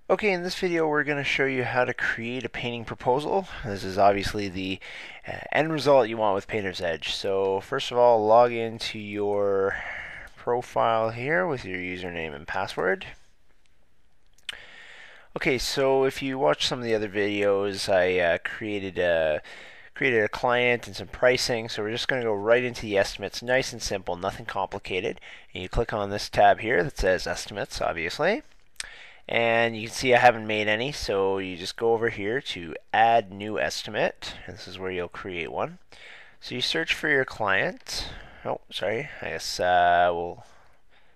Okay, in this video we're going to show you how to create a painting proposal. This is obviously the end result you want with Painter's Edge. So first of all, log into your profile here with your username and password. Okay, so if you watch some of the other videos, I created a client and some pricing. So we're just going to go right into the estimates, nice and simple, nothing complicated. And you click on this tab here that says Estimates, obviously. And you can see I haven't made any, so you just go over here to Add New Estimate. And this is where you'll create one. So you search for your client. Oh, sorry. I guess we'll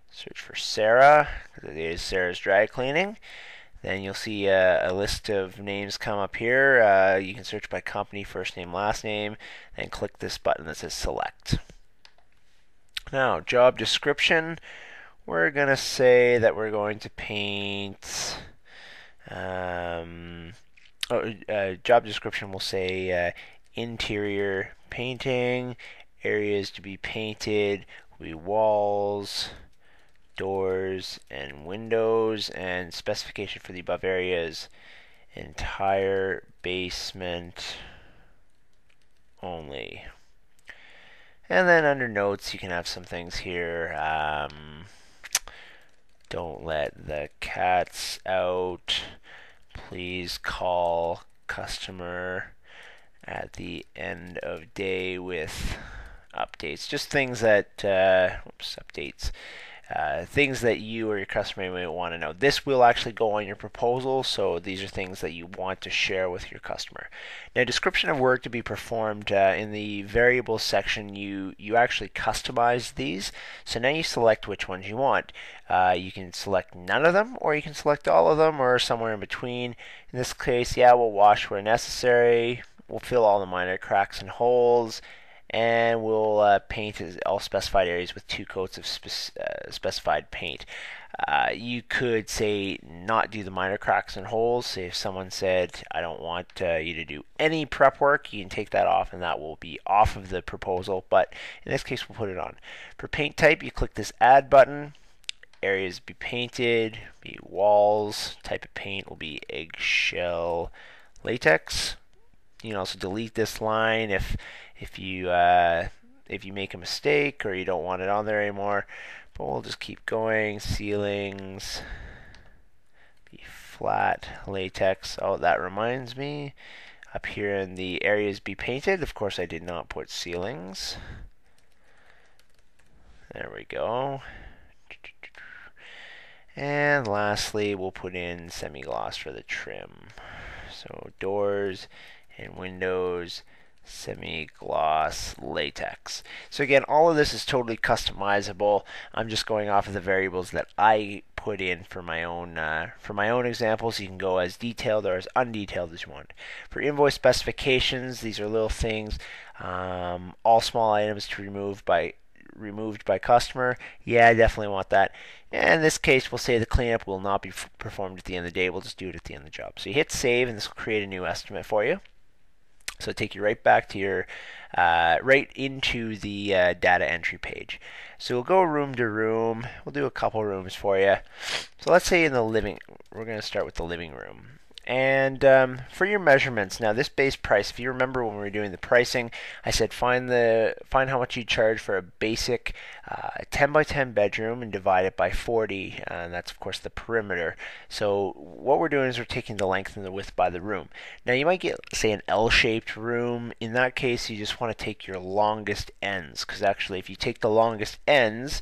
search for Sarah, because it is Sarah's Dry Cleaning. Then you'll see a list of names come up here. You can search by company, first name, last name, then click this button that says Select. Now, job description. We're going to say that we're going to paint, job description will say interior painting, areas to be painted will be walls, doors, and windows, and specification for the above areas, entire basement only. And then under notes, you can have some things here. Don't let the cats out. Please call customer at the end of day with updates. Just things that, updates. Things that you or your customer may want to know. This will actually go on your proposal, so these are things that you want to share with your customer. Now, description of work to be performed in the variables section, you actually customize these. So now you select which ones you want. You can select none of them, or you can select all of them, or somewhere in between. In this case, yeah, we'll wash where necessary. We'll fill all the minor cracks and holes, and we'll paint all specified areas with 2 coats of specified paint. You could say not do the minor cracks and holes. Say if someone said, I don't want you to do any prep work, you can take that off and that will be off of the proposal, but in this case we'll put it on. For paint type, you click this add button. Areas be painted, be walls, type of paint will be eggshell latex. You can also delete this line if you make a mistake or you don't want it on there anymore. But we'll just keep going. Ceilings, be flat latex. Oh, that reminds me. Up here in the areas be painted. Of course, I did not put ceilings. There we go. And lastly, we'll put in semi-gloss for the trim. So doors and windows, semi-gloss latex. So again, all of this is totally customizable. I'm just going off of the variables that I put in for my own examples. You can go as detailed or as undetailed as you want. For invoice specifications, these are little things. All small items to removed by customer. Yeah, I definitely want that. And in this case, we'll say the cleanup will not be performed at the end of the day. We'll just do it at the end of the job. So you hit save, and this will create a new estimate for you. So take you right back to your, right into the data entry page. So we'll go room to room. We'll do a couple rooms for you. So let's say in the we're going to start with the living room. And for your measurements, now this base price, if you remember when we were doing the pricing, I said find how much you charge for a basic 10 by 10 bedroom and divide it by 40, and that's of course the perimeter. So what we're doing is we're taking the length and the width by the room. Now you might get, say, an L-shaped room. In that case, you just want to take your longest ends, because actually if you take the longest ends,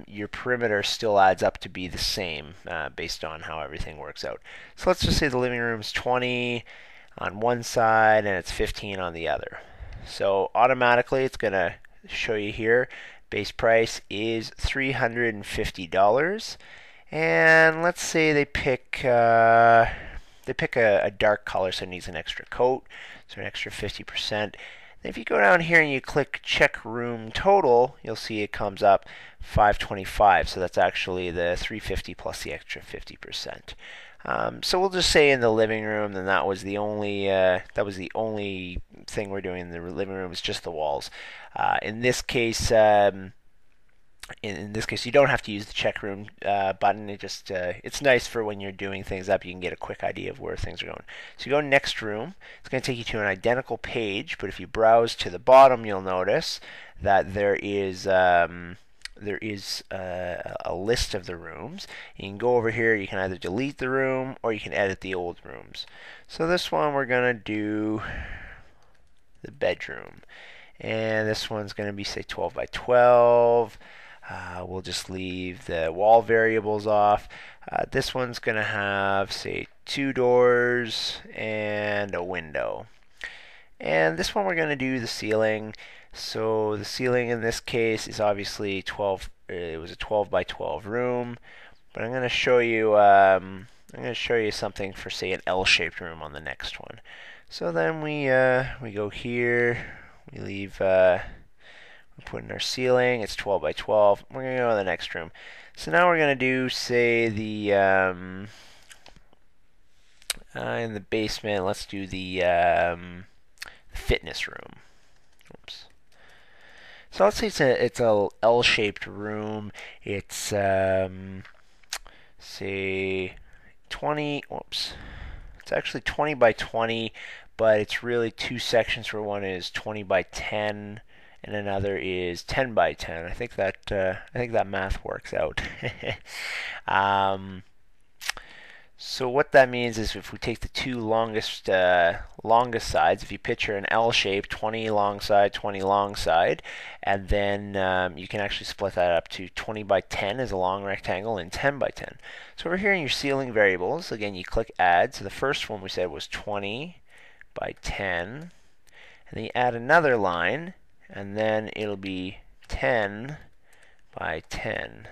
your perimeter still adds up to be the same based on how everything works out. So let's just say the living room's 20 on one side and it's 15 on the other. So automatically it's going to show you here base price is $350. And let's say they pick a dark color, so it needs an extra coat, so an extra 50%. If you go down here and you click check room total, you'll see it comes up 525. So that's actually the 350 plus the extra 50%. So we'll just say in the living room, then that was the only thing we're doing in the living room is just the walls. In this case, in this case, you don't have to use the check room button. It's nice for when you're doing things up. You can get a quick idea of where things are going. So you go next room. It's going to take you to an identical page, but if you browse to the bottom, you'll notice that there is a list of the rooms. You can go over here. You can either delete the room or you can edit the old rooms. So this one we're going to do the bedroom, and this one's going to be say 12 by 12. We'll just leave the wall variables off. This one's going to have, say, 2 doors and a window. And this one we're going to do the ceiling. So the ceiling in this case is obviously 12. It was a 12 by 12 room. But I'm going to show you. I'm going to show you something for, say, an L-shaped room on the next one. So then we go here. We leave. We put in our ceiling. It's 12 by 12. We're going to go to the next room. So now we're going to do, say, the in the basement. Let's do the fitness room. Oops. So let's say it's a L-shaped room. It's say 20. Whoops. It's actually 20 by 20, but it's really 2 sections. Where one is 20 by 10. And another is 10 by 10. I think that math works out. So what that means is if we take the 2 longest sides, if you picture an L shape, 20 long side, 20 long side, and then you can actually split that up to 20 by 10 as a long rectangle and 10 by 10. So over here in your ceiling variables, again, you click add. So the first one we said was 20 by 10, and then you add another line, and then it'll be 10 by 10.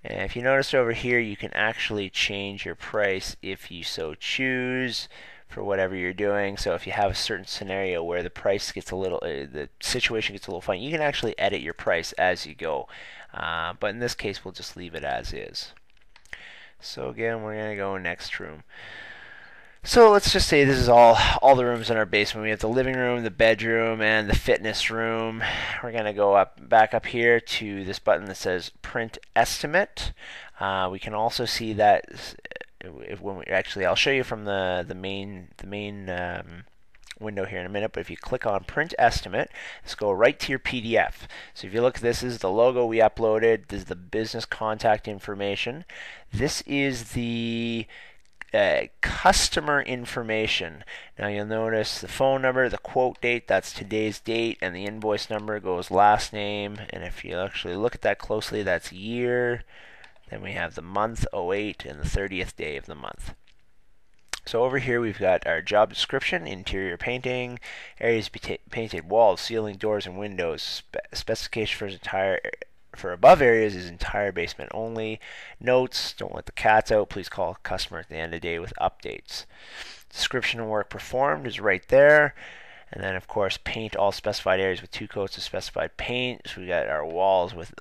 And if you notice over here, you can actually change your price if you so choose for whatever you're doing. So if you have a certain scenario where the price gets a little, the situation gets a little funny, you can actually edit your price as you go. But in this case, we'll just leave it as is. So again, we're going to go next room. So let's just say this is all the rooms in our basement. We have the living room, the bedroom, and the fitness room. We're going to go back up here to this button that says Print Estimate. We can also see that I'll show you from the main window here in a minute, but if you click on Print Estimate, let's go right to your PDF. So if you look, this is the logo we uploaded. This is the business contact information. This is the customer information. Now you'll notice the phone number, the quote date, that's today's date, and the invoice number goes last name. And if you actually look at that closely, that's year. Then we have the month, 08, and the 30th day of the month. So over here we've got our job description, interior painting, areas painted, walls, ceiling, doors, and windows. Specification for above areas is entire basement only. Notes, don't let the cats out. Please call customer at the end of the day with updates. Description of work performed is right there. And then, of course, paint all specified areas with 2 coats of specified paint. So we got our walls with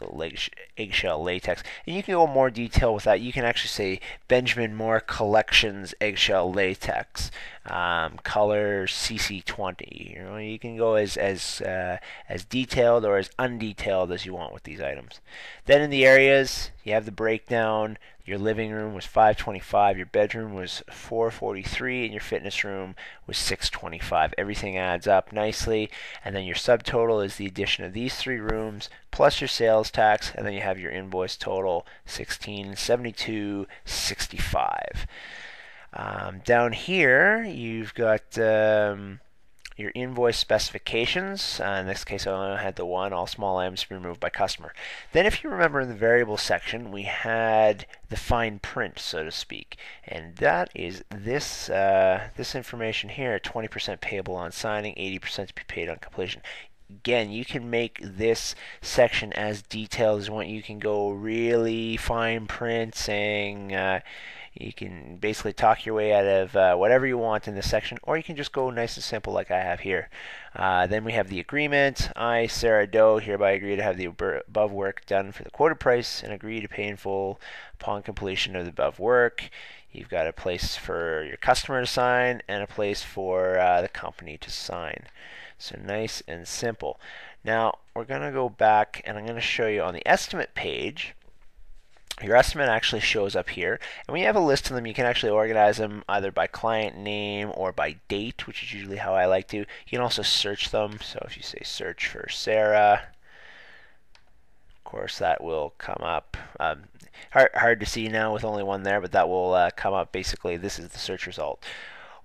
eggshell latex. And you can go more detail with that. You can actually say Benjamin Moore Collections eggshell latex, color CC20. You know, you can go as detailed or as undetailed as you want with these items. Then in the areas, you have the breakdown. Your living room was 525, your bedroom was 443, and your fitness room was 625. Everything adds up nicely, and then your subtotal is the addition of these 3 rooms plus your sales tax, and then you have your invoice total, $1672.65. Down here, you've got your invoice specifications. In this case, I only had the one, all small items to be removed by customer. Then if you remember in the variable section, we had the fine print, so to speak. And that is this information here, 20% payable on signing, 80% to be paid on completion. Again, you can make this section as detailed as you want. You can go really fine print, saying you can basically talk your way out of whatever you want in this section, or you can just go nice and simple like I have here. Then we have the agreement. I, Sarah Doe, hereby agree to have the above work done for the quoted price and agree to pay in full upon completion of the above work. You've got a place for your customer to sign and a place for the company to sign. So nice and simple. Now we're going to go back and I'm going to show you on the estimate page. Your estimate actually shows up here, and when you have a list of them, you can actually organize them either by client name or by date, which is usually how I like to. You can also search them. So if you say search for Sarah, of course that will come up. Hard to see now with only one there, but that will come up. Basically, this is the search result.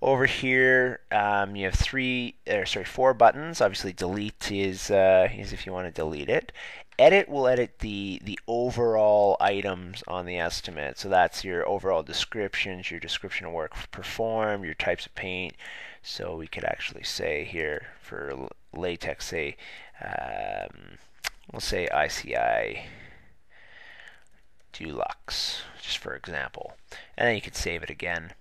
Over here, you have four buttons. Obviously, delete is if you want to delete it. Edit will edit the overall items on the estimate. So that's your overall descriptions, your description of work performed, your types of paint. So we could actually say here for latex, say we'll say ICI Dulux, just for example, and then you could save it again.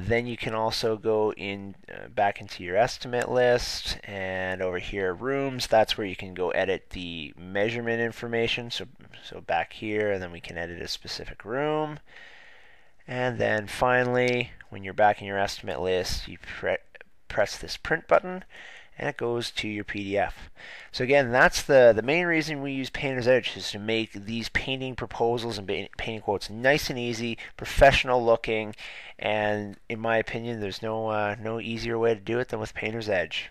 Then you can also go in back into your estimate list, and over here rooms, that's where you can go edit the measurement information. So back here, and then we can edit a specific room. And then finally, when you're back in your estimate list, you press this print button, and it goes to your PDF. So again, that's the main reason we use Painter's Edge, is to make these painting proposals and painting quotes nice and easy, professional looking, and in my opinion, there's no easier way to do it than with Painter's Edge.